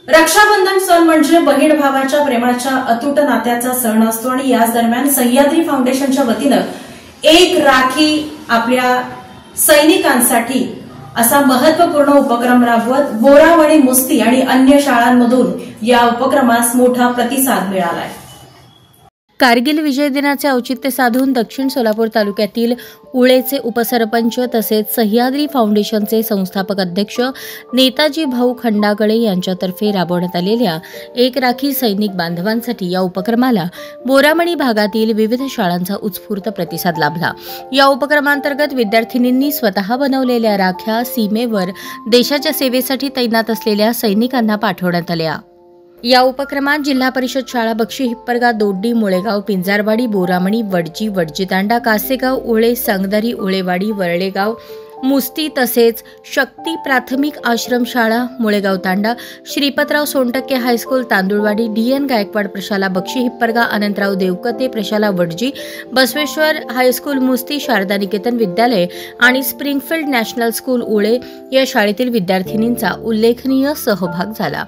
रक्षाबंधन सण म्हणजे बहीण भावाच्या प्रेमाच्या अतूट नात्याचा सण असतो आणि याच दरम्यान सह्याद्री फाउंडेशनच्या वतीनं एक राखी आपल्या सैनिकांसाठी असा महत्त्वपूर्ण उपक्रम राबवत बोरावणी मुस्ती आणि अन्य शाळांमधून या उपक्रमास मोठा प्रतिसाद मिळालाय। कारगिल विजय दिनाचे औचित्य साधून दक्षिण सोलापूर तालुक्यातील उळेचे उपसरपंच तसेच सह्याद्री फाउंडेशनचे संस्थापक अध्यक्ष नेताजी भाऊ खंडागळे यांच्यातर्फे राबवण्यात आलेल्या एक राखी सैनिक बांधवांसाठी या उपक्रमाला बोरामणी भागातील विविध शाळांचा उत्स्फूर्त प्रतिसाद लाभला। या उपक्रमांतर्गत विद्यार्थिनींनी स्वतः बनवलेल्या राख्या सीमेवर देशाच्या सेवेसाठी तैनात असलेल्या सैनिकांना पाठवण्यात आल्या। या उपक्रमात जिल्हा परिषद शाळा बक्षी हिप्परगा दोड्डी मुळेगाव पिंजारवाडी बोरामणी वडजी वडजीतांडा कासेगाव उळे सांगदरी उळेवाडी वरळेगाव मुस्ती तसेच शक्ती प्राथमिक आश्रम शाळा मुळेगाव तांडा श्रीपतराव सोनटक्के हायस्कूल तांदुळवाडी डीएन गायकवाड प्रशाला बक्षी हिप्परगा अनंतराव देवकते प्रशाला वडजी बसवेश्वर हायस्कूल मुस्ती शारदा निकेतन विद्यालय आणि स्प्रिंगफील्ड नॅशनल स्कूल उळे या शाळेतील विद्यार्थिनींचा उल्लेखनीय सहभाग झाला।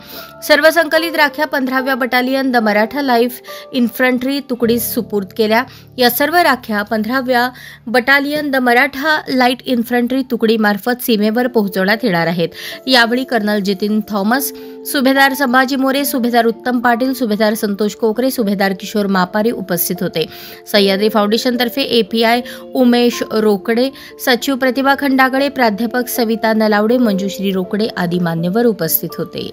सर्व संकलित राख्या 15व्या battalion the Maratha life infantry तुकडीस सुपूर्द केल्या। या सर्व राख्या 15व्या battalion the Maratha light infantry तुकडीमार्फत सीमेवर पोहोचवण्यात येणार आहेत। यावेळी कर्नल जितीन थॉमस, सुभेदार संभाजी मोरे, सुभेदार उत्तम पाटील, सुभेदार संतोष कोकरे, सुभेदार किशोर मापारी उपस्थित होते। सह्याद्री फाउंडेशनतर्फे एपीआय उमेश रोकडे, सचिव प्रतिभा खंडागळे, प्राध्यापक सविता नलावडे, मंजुश्री रोकडे आदी मान्यवर उपस्थित होते।